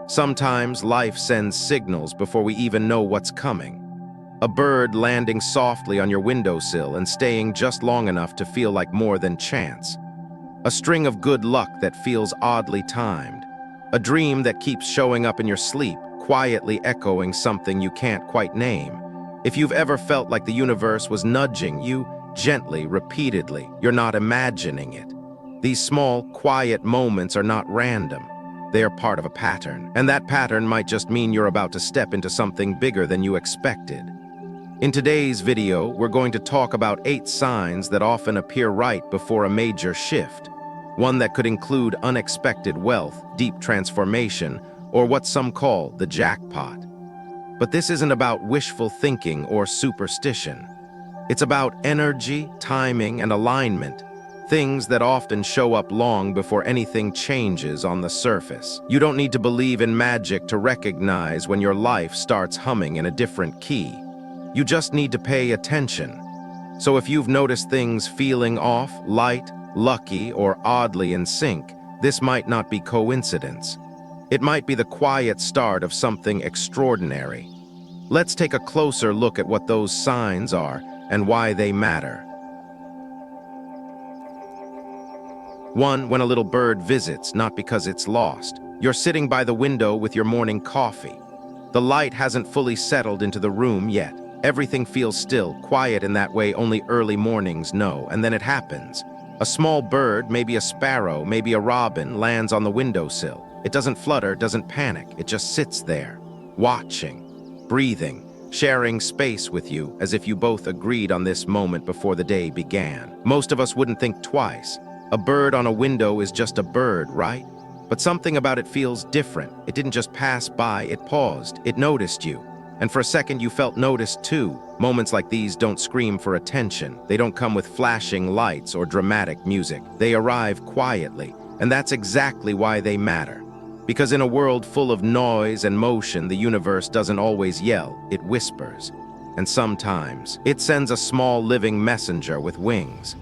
Sometimes life sends signals before we even know what's coming. A bird landing softly on your windowsill and staying just long enough to feel like more than chance. A string of good luck that feels oddly timed. A dream that keeps showing up in your sleep, quietly echoing something you can't quite name. If you've ever felt like the universe was nudging you, gently, repeatedly, you're not imagining it. These small, quiet moments are not random. They are part of a pattern, and that pattern might just mean you're about to step into something bigger than you expected. In today's video, we're going to talk about 8 signs that often appear right before a major shift. One that could include unexpected wealth, deep transformation, or what some call the jackpot. But this isn't about wishful thinking or superstition. It's about energy, timing, and alignment, things that often show up long before anything changes on the surface. You don't need to believe in magic to recognize when your life starts humming in a different key. You just need to pay attention. So if you've noticed things feeling off, light, lucky, or oddly in sync, this might not be coincidence. It might be the quiet start of something extraordinary. Let's take a closer look at what those signs are and why they matter. 1. When a little bird visits, not because it's lost. You're sitting by the window with your morning coffee. The light hasn't fully settled into the room yet. Everything feels still, quiet in that way only early mornings know, and then it happens. A small bird, maybe a sparrow, maybe a robin, lands on the windowsill. It doesn't flutter, doesn't panic, it just sits there, watching, breathing, sharing space with you as if you both agreed on this moment before the day began. Most of us wouldn't think twice. A bird on a window is just a bird, right? But something about it feels different. It didn't just pass by, it paused, it noticed you. And for a second you felt noticed too. Moments like these don't scream for attention. They don't come with flashing lights or dramatic music. They arrive quietly, and that's exactly why they matter. Because in a world full of noise and motion, the universe doesn't always yell, it whispers. And sometimes, it sends a small living messenger with wings.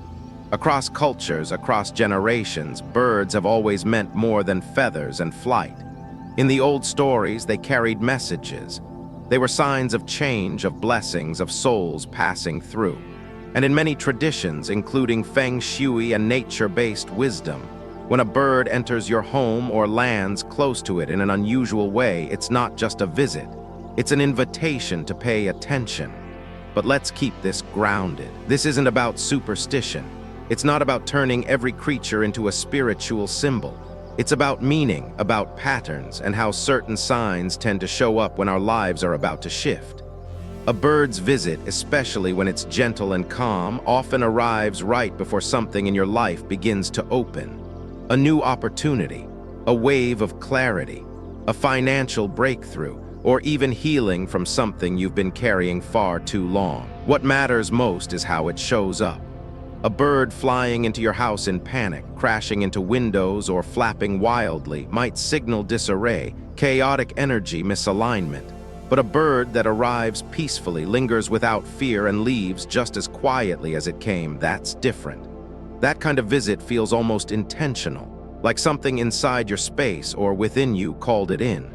Across cultures, across generations, birds have always meant more than feathers and flight. In the old stories, they carried messages. They were signs of change, of blessings, of souls passing through. And in many traditions, including feng shui and nature-based wisdom, when a bird enters your home or lands close to it in an unusual way, it's not just a visit. It's an invitation to pay attention. But let's keep this grounded. This isn't about superstition. It's not about turning every creature into a spiritual symbol. It's about meaning, about patterns, and how certain signs tend to show up when our lives are about to shift. A bird's visit, especially when it's gentle and calm, often arrives right before something in your life begins to open. A new opportunity, a wave of clarity, a financial breakthrough, or even healing from something you've been carrying far too long. What matters most is how it shows up. A bird flying into your house in panic, crashing into windows, or flapping wildly might signal disarray, chaotic energy, misalignment. But a bird that arrives peacefully, lingers without fear, and leaves just as quietly as it came, that's different. That kind of visit feels almost intentional, like something inside your space or within you called it in.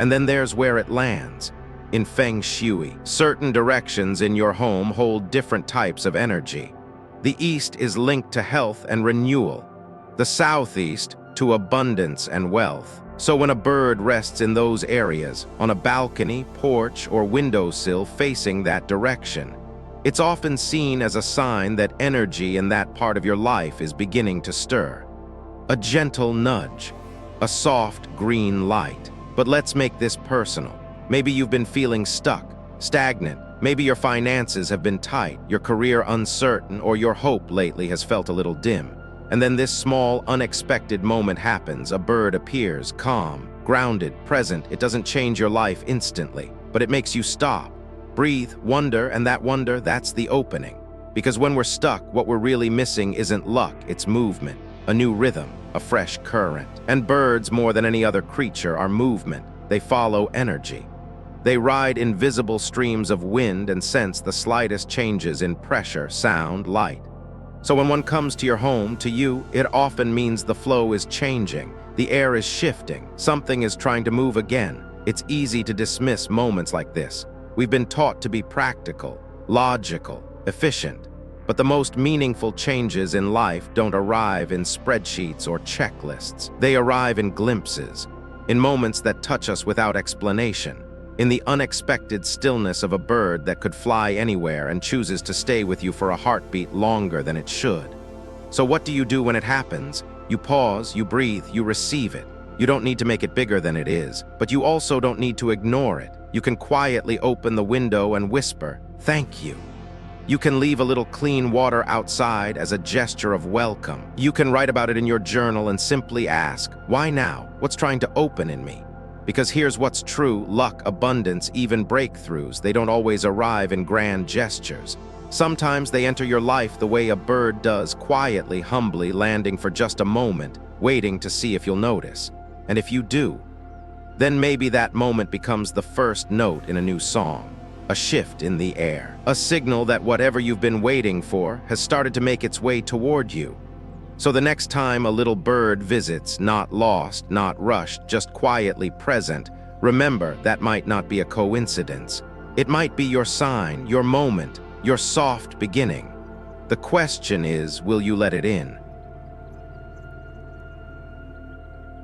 And then there's where it lands. In feng shui, certain directions in your home hold different types of energy. The east is linked to health and renewal, the southeast to abundance and wealth. So when a bird rests in those areas, on a balcony, porch, or windowsill facing that direction, it's often seen as a sign that energy in that part of your life is beginning to stir. A gentle nudge, a soft green light. But let's make this personal. Maybe you've been feeling stuck, stagnant. Maybe your finances have been tight, your career uncertain, or your hope lately has felt a little dim. And then this small, unexpected moment happens. A bird appears, calm, grounded, present. It doesn't change your life instantly, but it makes you stop, breathe, wonder, and that wonder, that's the opening. Because when we're stuck, what we're really missing isn't luck, it's movement, a new rhythm, a fresh current. And birds, more than any other creature, are movement. They follow energy. They ride invisible streams of wind and sense the slightest changes in pressure, sound, light. So when one comes to your home, to you, it often means the flow is changing, the air is shifting, something is trying to move again. It's easy to dismiss moments like this. We've been taught to be practical, logical, efficient. But the most meaningful changes in life don't arrive in spreadsheets or checklists. They arrive in glimpses, in moments that touch us without explanation, in the unexpected stillness of a bird that could fly anywhere and chooses to stay with you for a heartbeat longer than it should. So what do you do when it happens? You pause, you breathe, you receive it. You don't need to make it bigger than it is, but you also don't need to ignore it. You can quietly open the window and whisper, "Thank you." You can leave a little clean water outside as a gesture of welcome. You can write about it in your journal and simply ask, why now? What's trying to open in me? Because here's what's true: luck, abundance, even breakthroughs, they don't always arrive in grand gestures. Sometimes they enter your life the way a bird does, quietly, humbly, landing for just a moment, waiting to see if you'll notice. And if you do, then maybe that moment becomes the first note in a new song. A shift in the air, a signal that whatever you've been waiting for has started to make its way toward you. So the next time a little bird visits, not lost, not rushed, just quietly present, remember that might not be a coincidence. It might be your sign, your moment, your soft beginning. The question is, will you let it in?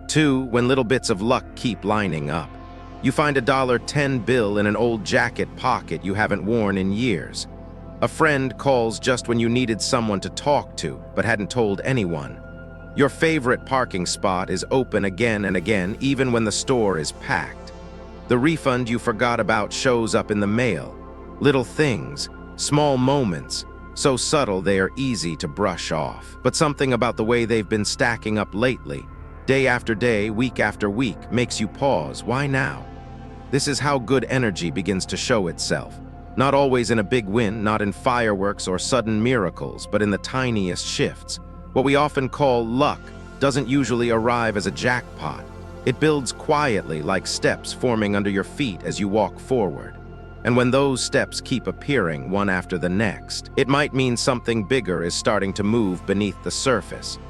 2. When little bits of luck keep lining up. You find a $10 bill in an old jacket pocket you haven't worn in years. A friend calls just when you needed someone to talk to, but hadn't told anyone. Your favorite parking spot is open again and again, even when the store is packed. The refund you forgot about shows up in the mail. Little things, small moments, so subtle they are easy to brush off. But something about the way they've been stacking up lately, day after day, week after week, makes you pause. Why now? This is how good energy begins to show itself. Not always in a big win, not in fireworks or sudden miracles, but in the tiniest shifts. What we often call luck doesn't usually arrive as a jackpot. It builds quietly, like steps forming under your feet as you walk forward. And when those steps keep appearing one after the next, it might mean something bigger is starting to move beneath the surface.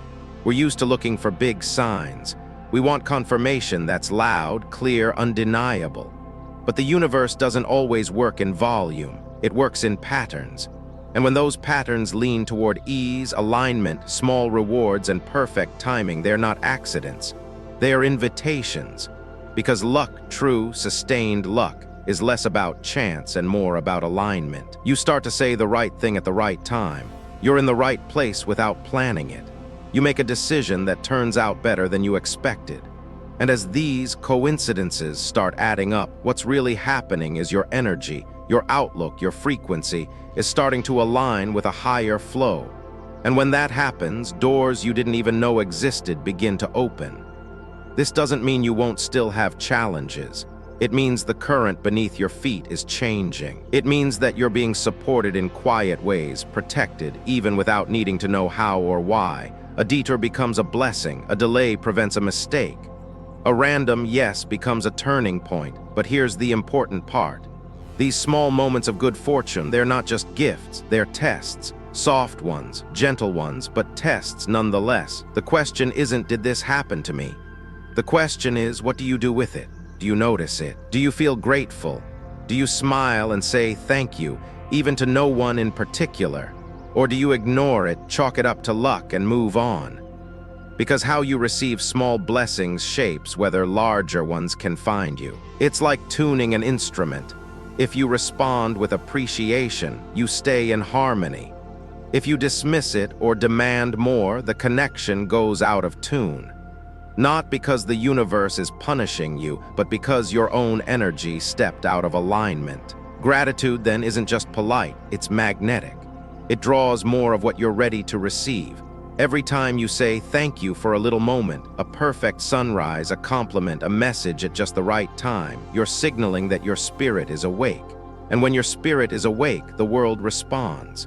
We're used to looking for big signs. We want confirmation that's loud, clear, undeniable. But the universe doesn't always work in volume. It works in patterns. And when those patterns lean toward ease, alignment, small rewards, and perfect timing, they're not accidents. They are invitations. Because luck, true, sustained luck, is less about chance and more about alignment. You start to say the right thing at the right time. You're in the right place without planning it. You make a decision that turns out better than you expected. And as these coincidences start adding up, what's really happening is your energy, your outlook, your frequency is starting to align with a higher flow. And when that happens, doors you didn't even know existed begin to open. This doesn't mean you won't still have challenges. It means the current beneath your feet is changing. It means that you're being supported in quiet ways, protected, even without needing to know how or why. A detour becomes a blessing, a delay prevents a mistake. A random yes becomes a turning point, but here's the important part. These small moments of good fortune, they're not just gifts, they're tests. Soft ones, gentle ones, but tests nonetheless. The question isn't, did this happen to me? The question is, what do you do with it? Do you notice it? Do you feel grateful? Do you smile and say thank you, even to no one in particular? Or do you ignore it, chalk it up to luck, and move on? Because how you receive small blessings shapes whether larger ones can find you. It's like tuning an instrument. If you respond with appreciation, you stay in harmony. If you dismiss it or demand more, the connection goes out of tune. Not because the universe is punishing you, but because your own energy stepped out of alignment. Gratitude then isn't just polite, it's magnetic. It draws more of what you're ready to receive. Every time you say thank you for a little moment, a perfect sunrise, a compliment, a message at just the right time, you're signaling that your spirit is awake. And when your spirit is awake, the world responds.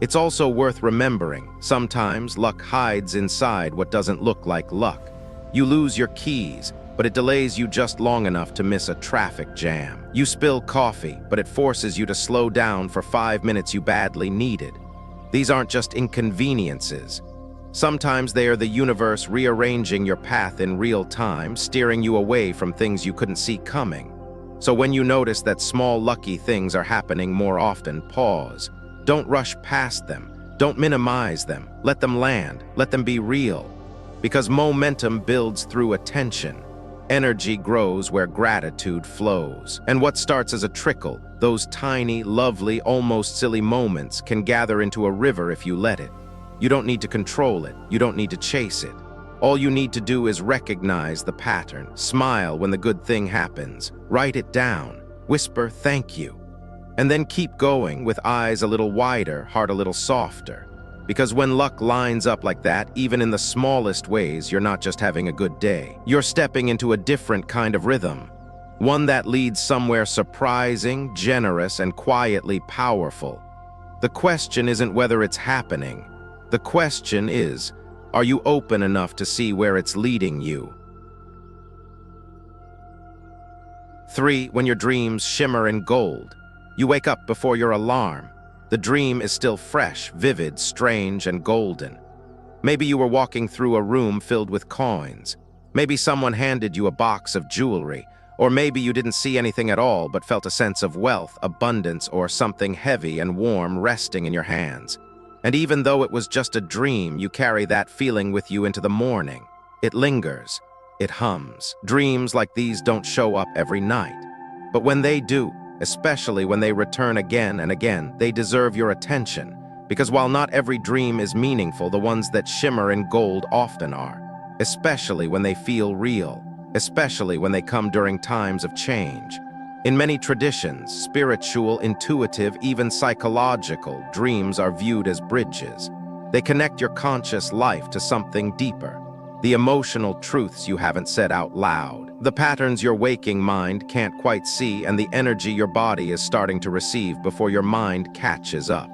It's also worth remembering, sometimes luck hides inside what doesn't look like luck. You lose your keys, but it delays you just long enough to miss a traffic jam. You spill coffee, but it forces you to slow down for 5 minutes you badly needed. These aren't just inconveniences. Sometimes they are the universe rearranging your path in real time, steering you away from things you couldn't see coming. So when you notice that small lucky things are happening more often, pause. Don't rush past them. Don't minimize them. Let them land. Let them be real. Because momentum builds through attention. Energy grows where gratitude flows. And what starts as a trickle, those tiny, lovely, almost silly moments, can gather into a river if you let it. You don't need to control it. You don't need to chase it. All you need to do is recognize the pattern. Smile when the good thing happens. Write it down. Whisper thank you. And then keep going with eyes a little wider, heart a little softer. Because when luck lines up like that, even in the smallest ways, you're not just having a good day. You're stepping into a different kind of rhythm. One that leads somewhere surprising, generous, and quietly powerful. The question isn't whether it's happening. The question is, are you open enough to see where it's leading you? 3. When your dreams shimmer in gold. You wake up before your alarm. The dream is still fresh, vivid, strange, and golden. Maybe you were walking through a room filled with coins. Maybe someone handed you a box of jewelry. Or maybe you didn't see anything at all but felt a sense of wealth, abundance, or something heavy and warm resting in your hands. And even though it was just a dream, you carry that feeling with you into the morning. It lingers. It hums. Dreams like these don't show up every night. But when they do, especially when they return again and again, they deserve your attention. Because while not every dream is meaningful, the ones that shimmer in gold often are. Especially when they feel real. Especially when they come during times of change. In many traditions, spiritual, intuitive, even psychological, dreams are viewed as bridges. They connect your conscious life to something deeper. The emotional truths you haven't said out loud. The patterns your waking mind can't quite see, and the energy your body is starting to receive before your mind catches up.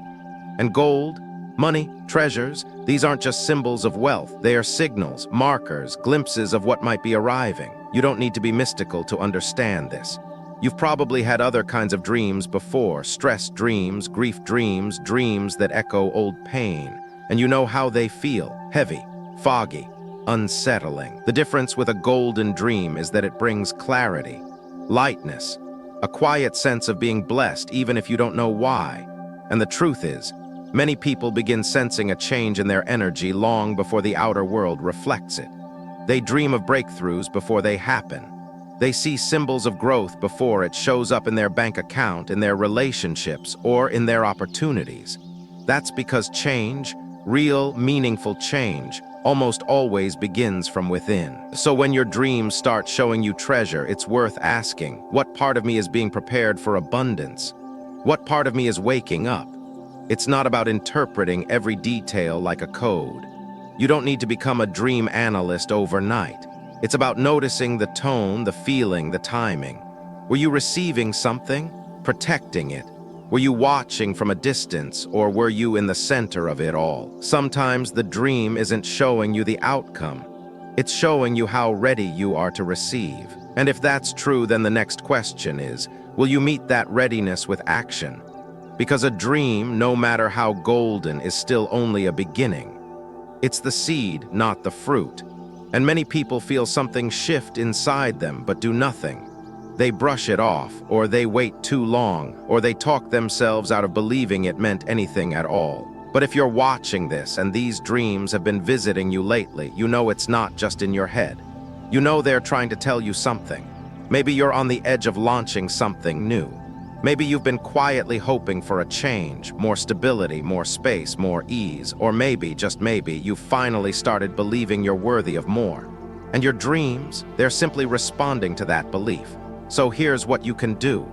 And gold, money, treasures, these aren't just symbols of wealth. They are signals, markers, glimpses of what might be arriving. You don't need to be mystical to understand this. You've probably had other kinds of dreams before, stress dreams, grief dreams, dreams that echo old pain. And you know how they feel, heavy, foggy, unsettling. The difference with a golden dream is that it brings clarity, lightness, a quiet sense of being blessed even if you don't know why. And the truth is, many people begin sensing a change in their energy long before the outer world reflects it. They dream of breakthroughs before they happen. They see symbols of growth before it shows up in their bank account, in their relationships, or in their opportunities. That's because change, real, meaningful change, almost always begins from within. So when your dreams start showing you treasure, it's worth asking, what part of me is being prepared for abundance? What part of me is waking up? It's not about interpreting every detail like a code. You don't need to become a dream analyst overnight. It's about noticing the tone, the feeling, the timing. Were you receiving something? Protecting it? Were you watching from a distance, or were you in the center of it all? Sometimes the dream isn't showing you the outcome. It's showing you how ready you are to receive. And if that's true, then the next question is, will you meet that readiness with action? Because a dream, no matter how golden, is still only a beginning. It's the seed, not the fruit. And many people feel something shift inside them but do nothing. They brush it off, or they wait too long, or they talk themselves out of believing it meant anything at all. But if you're watching this and these dreams have been visiting you lately, you know it's not just in your head. You know they're trying to tell you something. Maybe you're on the edge of launching something new. Maybe you've been quietly hoping for a change, more stability, more space, more ease, or maybe, just maybe, you've finally started believing you're worthy of more. And your dreams, they're simply responding to that belief. So here's what you can do.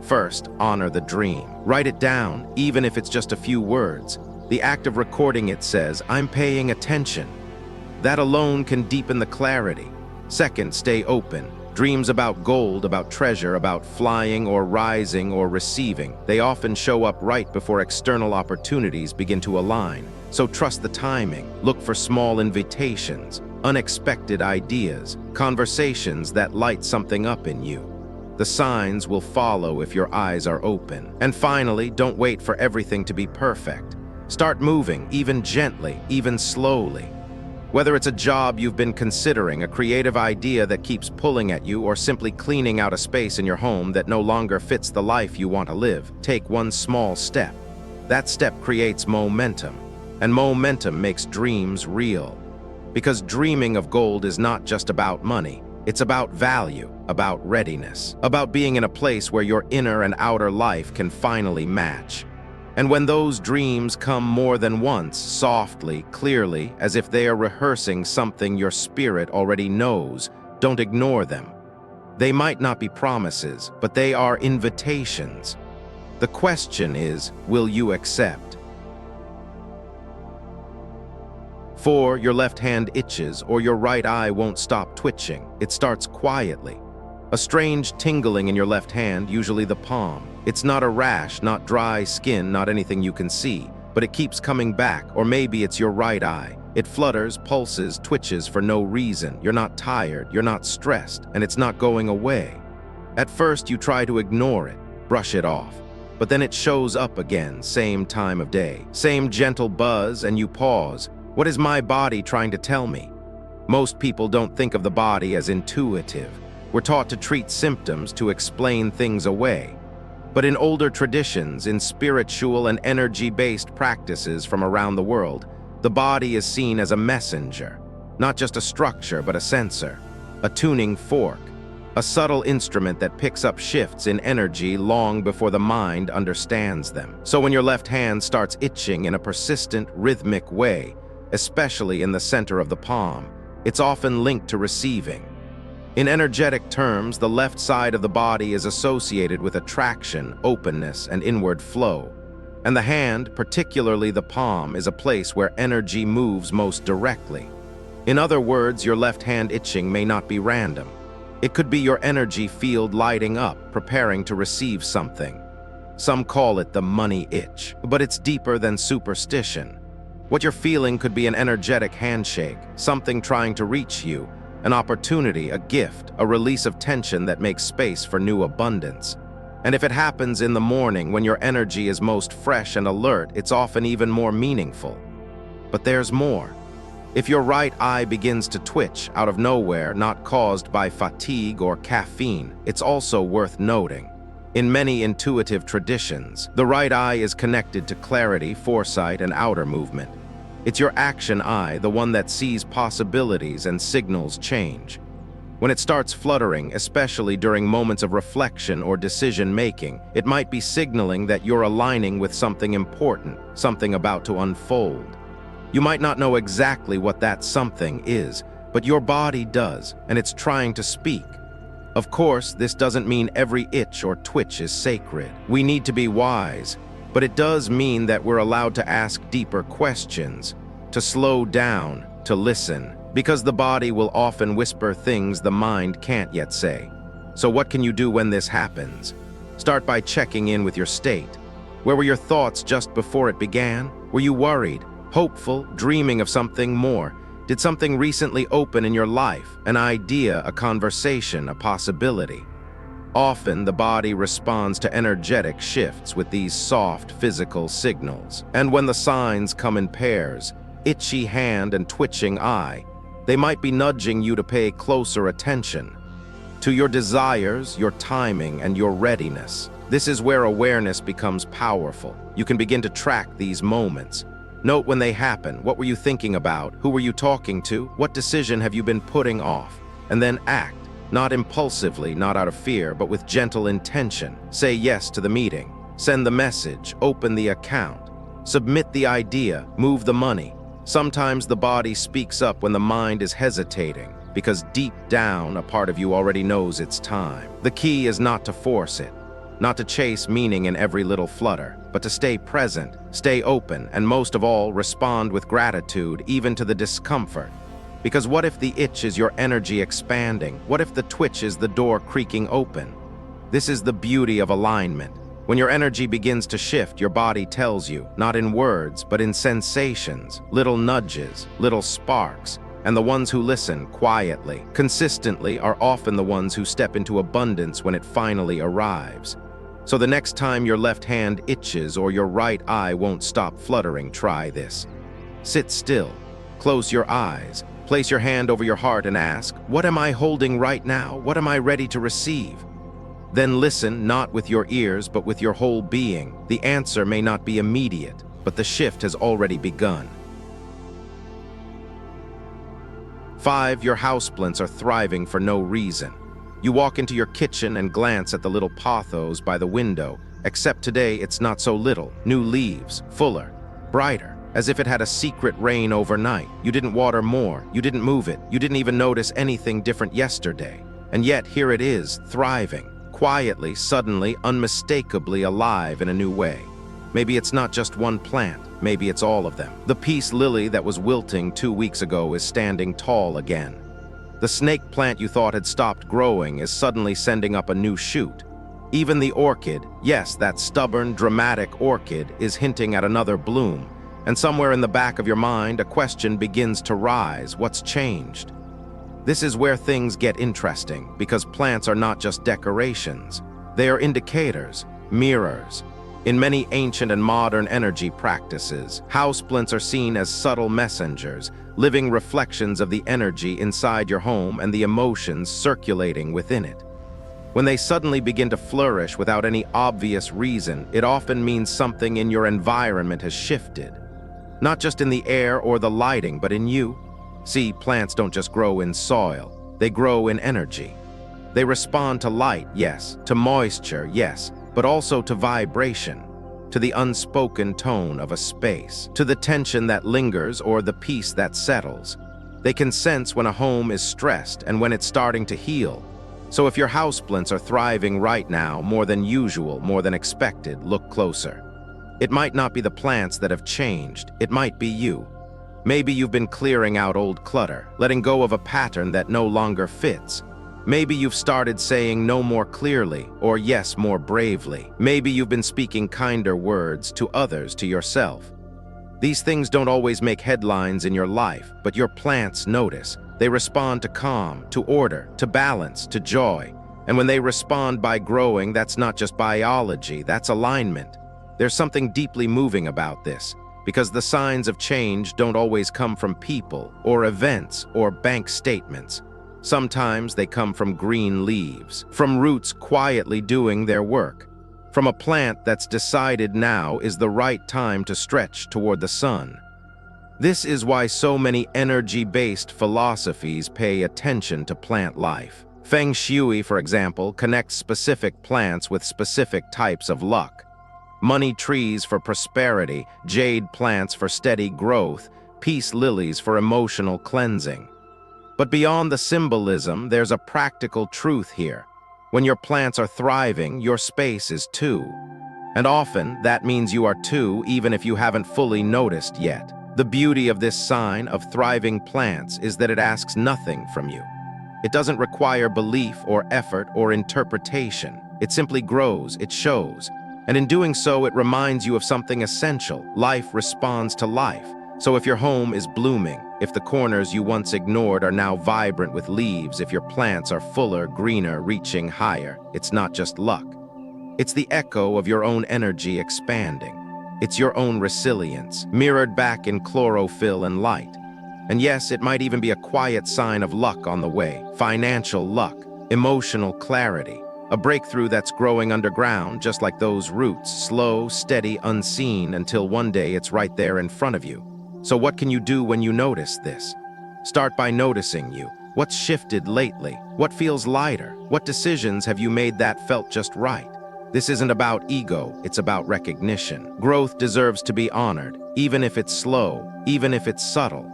First, honor the dream. Write it down, even if it's just a few words. The act of recording it says, I'm paying attention. That alone can deepen the clarity. Second, stay open. Dreams about gold, about treasure, about flying or rising or receiving, they often show up right before external opportunities begin to align. So trust the timing. Look for small invitations, unexpected ideas, conversations that light something up in you. The signs will follow if your eyes are open. And finally, don't wait for everything to be perfect. Start moving, even gently, even slowly. Whether it's a job you've been considering, a creative idea that keeps pulling at you, or simply cleaning out a space in your home that no longer fits the life you want to live, take one small step. That step creates momentum, and momentum makes dreams real. Because dreaming of gold is not just about money, it's about value, about readiness, about being in a place where your inner and outer life can finally match. And when those dreams come more than once, softly, clearly, as if they are rehearsing something your spirit already knows, don't ignore them. They might not be promises, but they are invitations. The question is, will you accept? 4. Your left hand itches, or your right eye won't stop twitching. It starts quietly. A strange tingling in your left hand, usually the palm. It's not a rash, not dry skin, not anything you can see, but it keeps coming back. Or maybe it's your right eye. It flutters, pulses, twitches for no reason. You're not tired, you're not stressed, and it's not going away. At first you try to ignore it, brush it off. But then it shows up again, same time of day, same gentle buzz, and you pause. What is my body trying to tell me? Most people don't think of the body as intuitive. We're taught to treat symptoms, to explain things away. But in older traditions, in spiritual and energy-based practices from around the world, the body is seen as a messenger, not just a structure, but a sensor, a tuning fork, a subtle instrument that picks up shifts in energy long before the mind understands them. So when your left hand starts itching in a persistent, rhythmic way, especially in the center of the palm, it's often linked to receiving. In energetic terms, the left side of the body is associated with attraction, openness, and inward flow. And the hand, particularly the palm, is a place where energy moves most directly. In other words, your left hand itching may not be random. It could be your energy field lighting up, preparing to receive something. Some call it the money itch, but it's deeper than superstition. What you're feeling could be an energetic handshake, something trying to reach you, an opportunity, a gift, a release of tension that makes space for new abundance. And if it happens in the morning when your energy is most fresh and alert, it's often even more meaningful. But there's more. If your right eye begins to twitch out of nowhere, not caused by fatigue or caffeine, it's also worth noting. In many intuitive traditions, the right eye is connected to clarity, foresight, and outer movement. It's your action eye, the one that sees possibilities and signals change. When it starts fluttering, especially during moments of reflection or decision-making, it might be signaling that you're aligning with something important, something about to unfold. You might not know exactly what that something is, but your body does, and it's trying to speak. Of course, this doesn't mean every itch or twitch is sacred. We need to be wise, but it does mean that we're allowed to ask deeper questions, to slow down, to listen, because the body will often whisper things the mind can't yet say. So what can you do when this happens? Start by checking in with your state. Where were your thoughts just before it began? Were you worried, hopeful, dreaming of something more? Did something recently open in your life? An idea, a conversation, a possibility? Often, the body responds to energetic shifts with these soft physical signals. And when the signs come in pairs, itchy hand and twitching eye, they might be nudging you to pay closer attention to your desires, your timing, and your readiness. This is where awareness becomes powerful. You can begin to track these moments. Note when they happen. What were you thinking about? Who were you talking to? What decision have you been putting off? And then act. Not impulsively, not out of fear, but with gentle intention. Say yes to the meeting. Send the message. Open the account. Submit the idea. Move the money. Sometimes the body speaks up when the mind is hesitating, because deep down, a part of you already knows it's time. The key is not to force it, not to chase meaning in every little flutter, but to stay present, stay open, and most of all, respond with gratitude, even to the discomfort. Because what if the itch is your energy expanding? What if the twitch is the door creaking open? This is the beauty of alignment. When your energy begins to shift, your body tells you, not in words, but in sensations, little nudges, little sparks. And the ones who listen quietly, consistently, are often the ones who step into abundance when it finally arrives. So the next time your left hand itches or your right eye won't stop fluttering, try this. Sit still, close your eyes, place your hand over your heart and ask, what am I holding right now? What am I ready to receive? Then listen, not with your ears, but with your whole being. The answer may not be immediate, but the shift has already begun. 5. Your houseplants are thriving for no reason. You walk into your kitchen and glance at the little pothos by the window, except today it's not so little. New leaves, fuller, brighter, as if it had a secret rain overnight. You didn't water more, you didn't move it, you didn't even notice anything different yesterday. And yet here it is, thriving, quietly, suddenly, unmistakably alive in a new way. Maybe it's not just one plant, maybe it's all of them. The peace lily that was wilting 2 weeks ago is standing tall again. The snake plant you thought had stopped growing is suddenly sending up a new shoot. Even the orchid, yes, that stubborn, dramatic orchid, is hinting at another bloom. And somewhere in the back of your mind, a question begins to rise. What's changed? This is where things get interesting, because plants are not just decorations. They are indicators, mirrors. In many ancient and modern energy practices, houseplants are seen as subtle messengers, living reflections of the energy inside your home and the emotions circulating within it. When they suddenly begin to flourish without any obvious reason, it often means something in your environment has shifted. Not just in the air or the lighting, but in you. See, plants don't just grow in soil, they grow in energy. They respond to light, yes, to moisture, yes, but also to vibration, to the unspoken tone of a space, to the tension that lingers or the peace that settles. They can sense when a home is stressed and when it's starting to heal. So if your houseplants are thriving right now, more than usual, more than expected, look closer. It might not be the plants that have changed, it might be you. Maybe you've been clearing out old clutter, letting go of a pattern that no longer fits. Maybe you've started saying no more clearly, or yes more bravely. Maybe you've been speaking kinder words to others, to yourself. These things don't always make headlines in your life, but your plants notice. They respond to calm, to order, to balance, to joy. And when they respond by growing, that's not just biology, that's alignment. There's something deeply moving about this, because the signs of change don't always come from people, or events, or bank statements. Sometimes they come from green leaves, from roots quietly doing their work, from a plant that's decided now is the right time to stretch toward the sun. This is why so many energy-based philosophies pay attention to plant life. Feng shui, for example, connects specific plants with specific types of luck. Money trees for prosperity, jade plants for steady growth, peace lilies for emotional cleansing. But beyond the symbolism, there's a practical truth here. When your plants are thriving, your space is too. And often, that means you are too, even if you haven't fully noticed yet. The beauty of this sign of thriving plants is that it asks nothing from you. It doesn't require belief or effort or interpretation. It simply grows, it shows. And in doing so, it reminds you of something essential. Life responds to life. So if your home is blooming, if the corners you once ignored are now vibrant with leaves, if your plants are fuller, greener, reaching higher, it's not just luck. It's the echo of your own energy expanding. It's your own resilience, mirrored back in chlorophyll and light. And yes, it might even be a quiet sign of luck on the way, financial luck, emotional clarity, a breakthrough that's growing underground, just like those roots, slow, steady, unseen, until one day it's right there in front of you. So what can you do when you notice this? Start by noticing you. What's shifted lately? What feels lighter? What decisions have you made that felt just right? This isn't about ego, it's about recognition. Growth deserves to be honored, even if it's slow, even if it's subtle.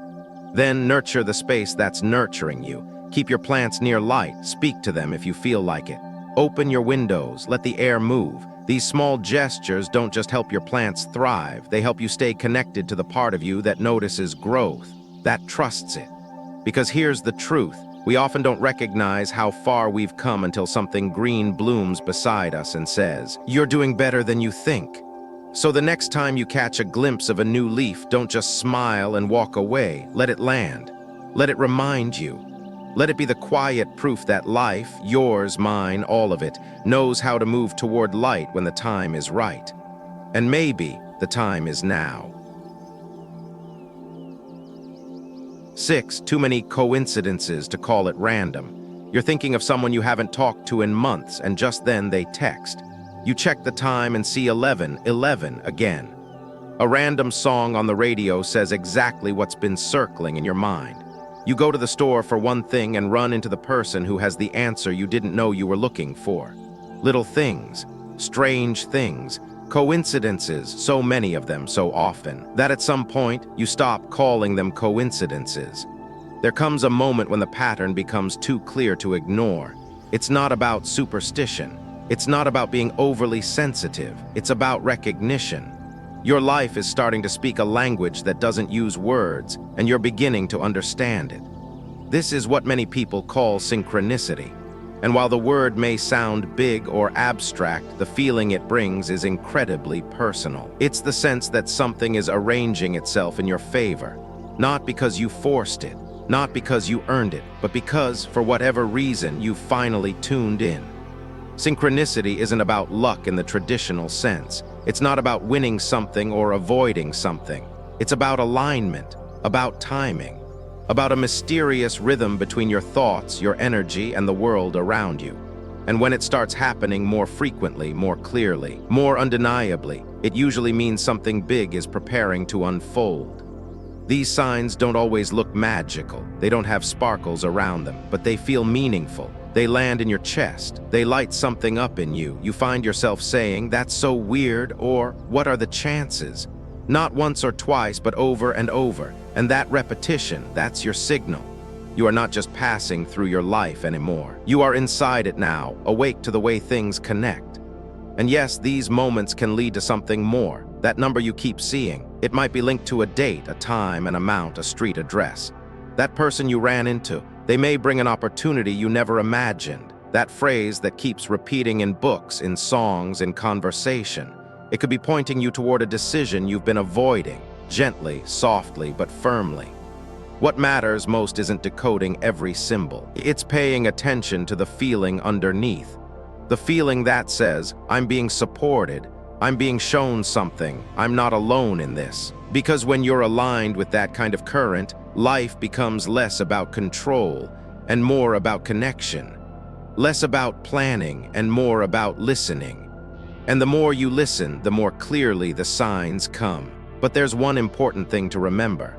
Then nurture the space that's nurturing you. Keep your plants near light, speak to them if you feel like it. Open your windows, let the air move. These small gestures don't just help your plants thrive, they help you stay connected to the part of you that notices growth, that trusts it. Because here's the truth, we often don't recognize how far we've come until something green blooms beside us and says, "You're doing better than you think." So the next time you catch a glimpse of a new leaf, don't just smile and walk away, let it land. Let it remind you. Let it be the quiet proof that life, yours, mine, all of it, knows how to move toward light when the time is right. And maybe the time is now. 6. Too many coincidences to call it random. You're thinking of someone you haven't talked to in months, and just then they text. You check the time and see 11:11 again. A random song on the radio says exactly what's been circling in your mind. You go to the store for one thing and run into the person who has the answer you didn't know you were looking for. Little things, strange things, coincidences, so many of them so often, that at some point you stop calling them coincidences. There comes a moment when the pattern becomes too clear to ignore. It's not about superstition. It's not about being overly sensitive. It's about recognition. Your life is starting to speak a language that doesn't use words, and you're beginning to understand it. This is what many people call synchronicity. And while the word may sound big or abstract, the feeling it brings is incredibly personal. It's the sense that something is arranging itself in your favor, not because you forced it, not because you earned it, but because, for whatever reason, you finally tuned in. Synchronicity isn't about luck in the traditional sense. It's not about winning something or avoiding something. It's about alignment, about timing, about a mysterious rhythm between your thoughts, your energy, and the world around you. And when it starts happening more frequently, more clearly, more undeniably, it usually means something big is preparing to unfold. These signs don't always look magical. They don't have sparkles around them, but they feel meaningful. They land in your chest. They light something up in you. You find yourself saying, "That's so weird," or "What are the chances?" Not once or twice, but over and over. And that repetition, that's your signal. You are not just passing through your life anymore. You are inside it now, awake to the way things connect. And yes, these moments can lead to something more. That number you keep seeing, it might be linked to a date, a time, an amount, a street address. That person you ran into, they may bring an opportunity you never imagined. That phrase that keeps repeating in books, in songs, in conversation. It could be pointing you toward a decision you've been avoiding, gently, softly, but firmly. What matters most isn't decoding every symbol. It's paying attention to the feeling underneath. The feeling that says, "I'm being supported, I'm being shown something, I'm not alone in this." Because when you're aligned with that kind of current, life becomes less about control and more about connection. Less about planning and more about listening. And the more you listen, the more clearly the signs come. But there's one important thing to remember.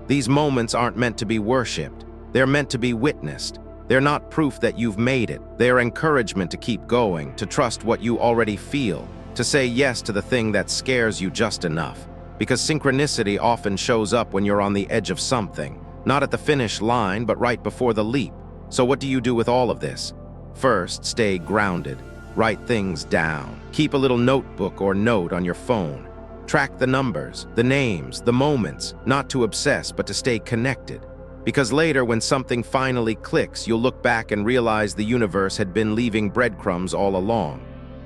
These moments aren't meant to be worshipped. They're meant to be witnessed. They're not proof that you've made it. They're encouragement to keep going, to trust what you already feel, to say yes to the thing that scares you just enough. Because synchronicity often shows up when you're on the edge of something, not at the finish line, but right before the leap. So what do you do with all of this? First, stay grounded. Write things down. Keep a little notebook or note on your phone. Track the numbers, the names, the moments, not to obsess, but to stay connected. Because later, when something finally clicks, you'll look back and realize the universe had been leaving breadcrumbs all along.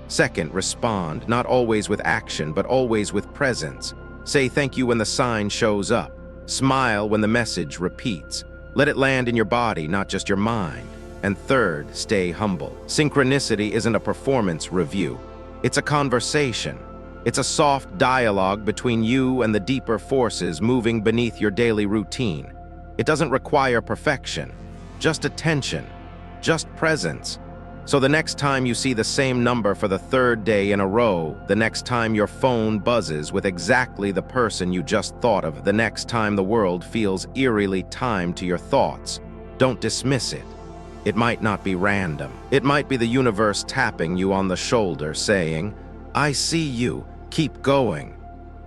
Second, respond, not always with action, but always with presence. Say thank you when the sign shows up. Smile when the message repeats. Let it land in your body, not just your mind. And third, stay humble. Synchronicity isn't a performance review. It's a conversation. It's a soft dialogue between you and the deeper forces moving beneath your daily routine. It doesn't require perfection, just attention, just presence. So the next time you see the same number for the third day in a row, the next time your phone buzzes with exactly the person you just thought of, the next time the world feels eerily timed to your thoughts, don't dismiss it. It might not be random. It might be the universe tapping you on the shoulder saying, "I see you, keep going."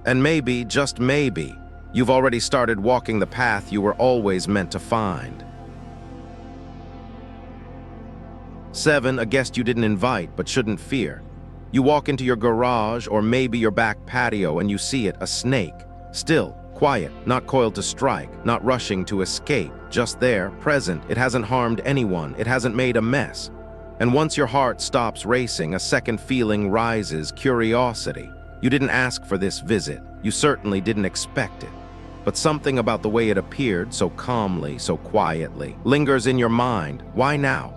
And maybe, just maybe, you've already started walking the path you were always meant to find. 7. A guest you didn't invite but shouldn't fear. You walk into your garage or maybe your back patio and you see it, a snake. Still, quiet, not coiled to strike, not rushing to escape, just there, present. It hasn't harmed anyone, it hasn't made a mess. And once your heart stops racing, a second feeling rises, curiosity. You didn't ask for this visit. You certainly didn't expect it. but something about the way it appeared so calmly, so quietly, lingers in your mind. Why now?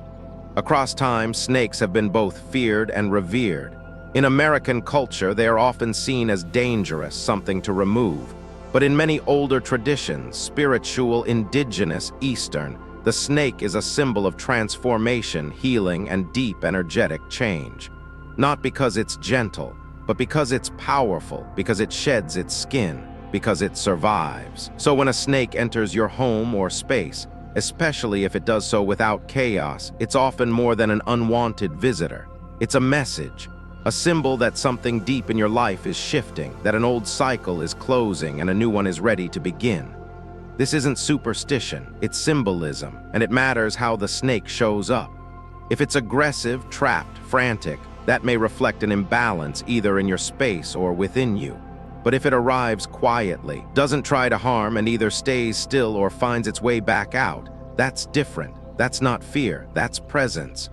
Across time, snakes have been both feared and revered. In American culture, they are often seen as dangerous, something to remove. But in many older traditions, spiritual, indigenous, Eastern, the snake is a symbol of transformation, healing, and deep energetic change. Not because it's gentle, but because it's powerful, because it sheds its skin, because it survives. So when a snake enters your home or space, especially if it does so without chaos, it's often more than an unwanted visitor. It's a message, a symbol that something deep in your life is shifting, that an old cycle is closing and a new one is ready to begin. This isn't superstition, it's symbolism, and it matters how the snake shows up. If it's aggressive, trapped, frantic, that may reflect an imbalance either in your space or within you. But if it arrives quietly, doesn't try to harm, and either stays still or finds its way back out, that's different. That's not fear, that's presence.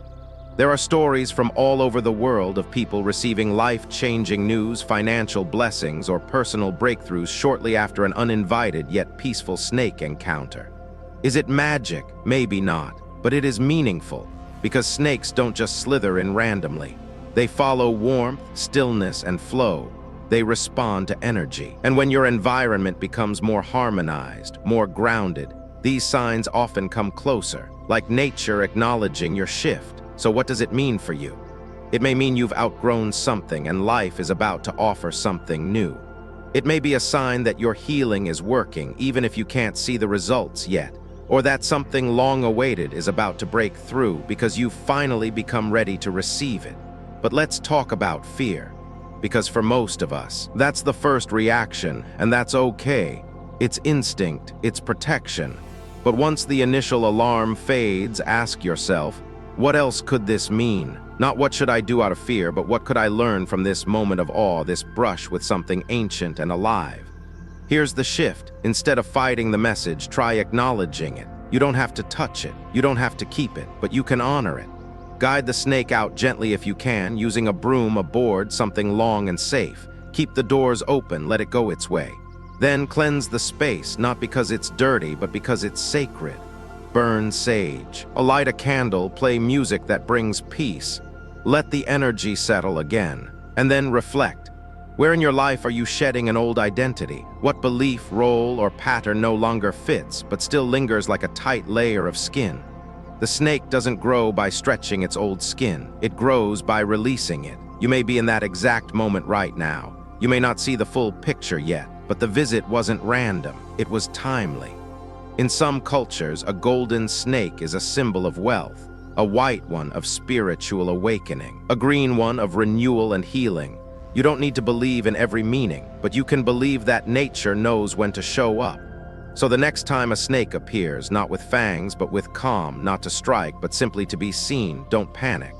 There are stories from all over the world of people receiving life-changing news, financial blessings, or personal breakthroughs shortly after an uninvited yet peaceful snake encounter. Is it magic? Maybe not, but it is meaningful, because snakes don't just slither in randomly. They follow warmth, stillness, and flow. They respond to energy. And when your environment becomes more harmonized, more grounded, these signs often come closer, like nature acknowledging your shift. So what does it mean for you? It may mean you've outgrown something and life is about to offer something new. It may be a sign that your healing is working, even if you can't see the results yet, or that something long awaited is about to break through because you've finally become ready to receive it. But let's talk about fear. Because for most of us, that's the first reaction, and that's okay. It's instinct, it's protection. But once the initial alarm fades, ask yourself, what else could this mean? Not what should I do out of fear, but what could I learn from this moment of awe, this brush with something ancient and alive? Here's the shift. Instead of fighting the message, try acknowledging it. You don't have to touch it, you don't have to keep it, but you can honor it. Guide the snake out gently if you can, using a broom, a board, something long and safe. Keep the doors open, let it go its way. Then cleanse the space, not because it's dirty, but because it's sacred. Burn sage, light a candle, play music that brings peace. Let the energy settle again, and then reflect. Where in your life are you shedding an old identity? What belief, role, or pattern no longer fits, but still lingers like a tight layer of skin? The snake doesn't grow by stretching its old skin. It grows by releasing it. You may be in that exact moment right now. You may not see the full picture yet, but the visit wasn't random. It was timely. In some cultures, a golden snake is a symbol of wealth, a white one of spiritual awakening, a green one of renewal and healing. You don't need to believe in every meaning, but you can believe that nature knows when to show up. So the next time a snake appears, not with fangs, but with calm, not to strike, but simply to be seen, don't panic.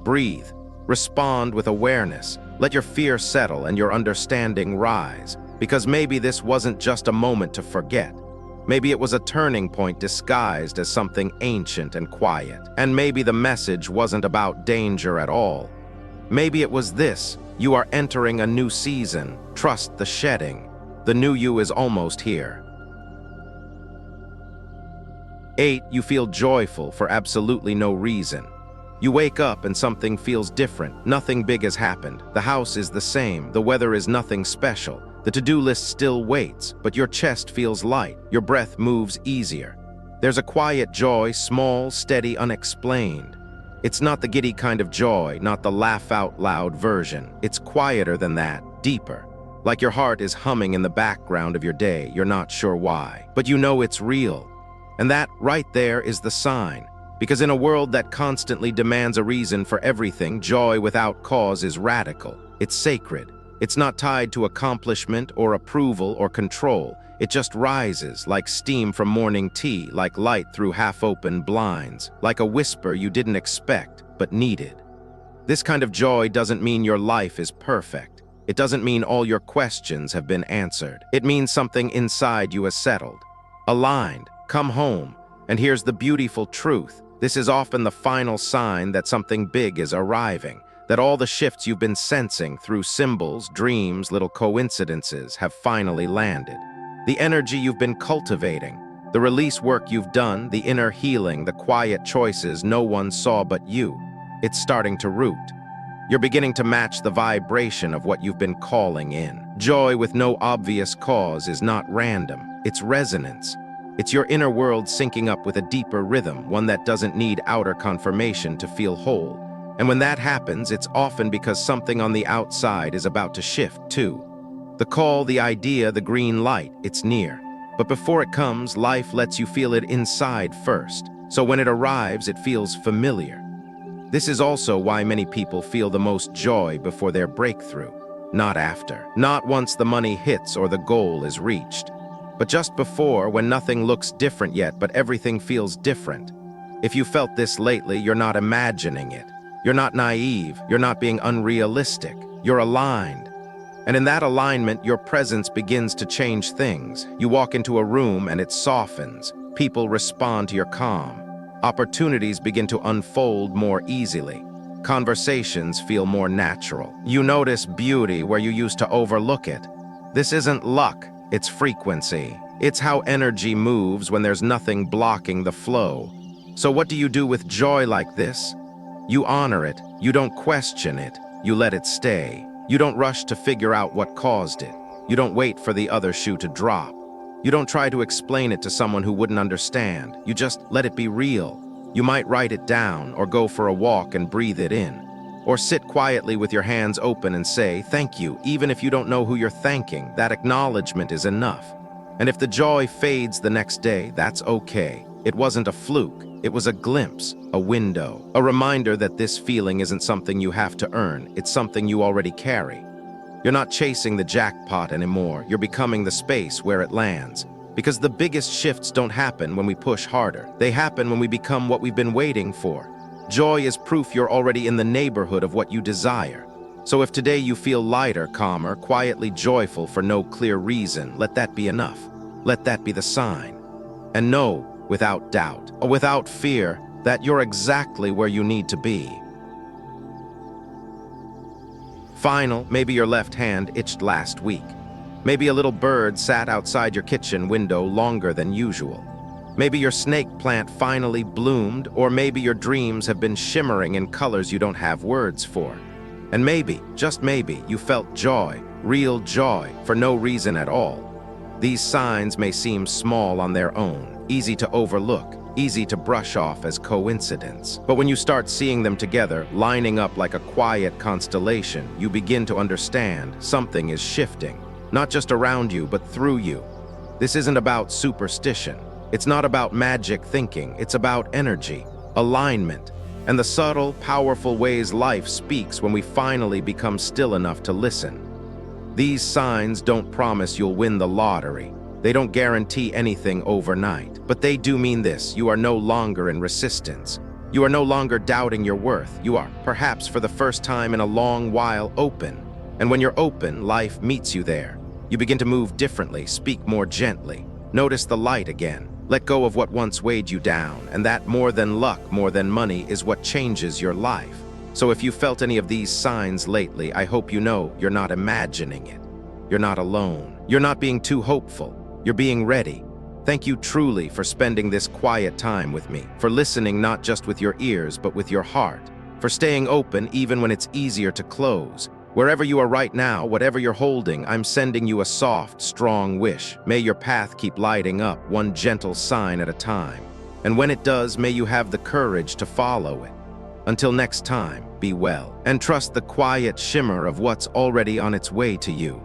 Breathe. Respond with awareness. Let your fear settle and your understanding rise, because maybe this wasn't just a moment to forget. Maybe it was a turning point disguised as something ancient and quiet. And maybe the message wasn't about danger at all. Maybe it was this: you are entering a new season. Trust the shedding. The new you is almost here. 8. You feel joyful for absolutely no reason. You wake up and something feels different. Nothing big has happened. The house is the same. The weather is nothing special. The to-do list still waits, but your chest feels light. Your breath moves easier. There's a quiet joy, small, steady, unexplained. It's not the giddy kind of joy, not the laugh-out-loud version. It's quieter than that, deeper. Like your heart is humming in the background of your day. You're not sure why, but you know it's real. And that right there is the sign. Because in a world that constantly demands a reason for everything, joy without cause is radical. It's sacred. It's not tied to accomplishment or approval or control. It just rises like steam from morning tea, like light through half-open blinds, like a whisper you didn't expect but needed. This kind of joy doesn't mean your life is perfect. It doesn't mean all your questions have been answered. It means something inside you has settled, aligned. Come home, and here's the beautiful truth. This is often the final sign that something big is arriving, that all the shifts you've been sensing through symbols, dreams, little coincidences have finally landed. The energy you've been cultivating, the release work you've done, the inner healing, the quiet choices no one saw but you. It's starting to root. You're beginning to match the vibration of what you've been calling in. Joy with no obvious cause is not random. It's resonance. It's your inner world syncing up with a deeper rhythm, one that doesn't need outer confirmation to feel whole. And when that happens, it's often because something on the outside is about to shift too. The call, the idea, the green light, it's near. But before it comes, life lets you feel it inside first. So when it arrives, it feels familiar. This is also why many people feel the most joy before their breakthrough, not after. Not once the money hits or the goal is reached, but just before, when nothing looks different yet, but everything feels different. If you felt this lately, you're not imagining it. You're not naive. You're not being unrealistic. You're aligned. And in that alignment, your presence begins to change things. You walk into a room and it softens. People respond to your calm. Opportunities begin to unfold more easily. Conversations feel more natural. You notice beauty where you used to overlook it. This isn't luck. It's frequency. It's how energy moves when there's nothing blocking the flow. So what do you do with joy like this? You honor it. You don't question it. You let it stay. You don't rush to figure out what caused it. You don't wait for the other shoe to drop. You don't try to explain it to someone who wouldn't understand. You just let it be real. You might write it down or go for a walk and breathe it in. Or sit quietly with your hands open and say, thank you, even if you don't know who you're thanking. That acknowledgement is enough. And if the joy fades the next day, that's okay. It wasn't a fluke. It was a glimpse, a window, a reminder that this feeling isn't something you have to earn. It's something you already carry. You're not chasing the jackpot anymore. You're becoming the space where it lands. Because the biggest shifts don't happen when we push harder. They happen when we become what we've been waiting for. Joy is proof you're already in the neighborhood of what you desire. So if today you feel lighter, calmer, quietly joyful for no clear reason, let that be enough. Let that be the sign. And know, without doubt, or without fear, that you're exactly where you need to be. Final, maybe your left hand itched last week. Maybe a little bird sat outside your kitchen window longer than usual. Maybe your snake plant finally bloomed, or maybe your dreams have been shimmering in colors you don't have words for. And maybe, just maybe, you felt joy, real joy, for no reason at all. These signs may seem small on their own, easy to overlook, easy to brush off as coincidence. But when you start seeing them together, lining up like a quiet constellation, you begin to understand something is shifting, not just around you, but through you. This isn't about superstition. It's not about magic thinking. It's about energy, alignment, and the subtle, powerful ways life speaks when we finally become still enough to listen. These signs don't promise you'll win the lottery. They don't guarantee anything overnight. But they do mean this: you are no longer in resistance. You are no longer doubting your worth. You are, perhaps for the first time in a long while, open. And when you're open, life meets you there. You begin to move differently, speak more gently. Notice the light again. Let go of what once weighed you down, and that more than luck, more than money, is what changes your life. So if you felt any of these signs lately, I hope you know you're not imagining it. You're not alone. You're not being too hopeful. You're being ready. Thank you truly for spending this quiet time with me, for listening not just with your ears, but with your heart, for staying open even when it's easier to close. Wherever you are right now, whatever you're holding, I'm sending you a soft, strong wish. May your path keep lighting up, one gentle sign at a time. And when it does, may you have the courage to follow it. Until next time, be well, and trust the quiet shimmer of what's already on its way to you.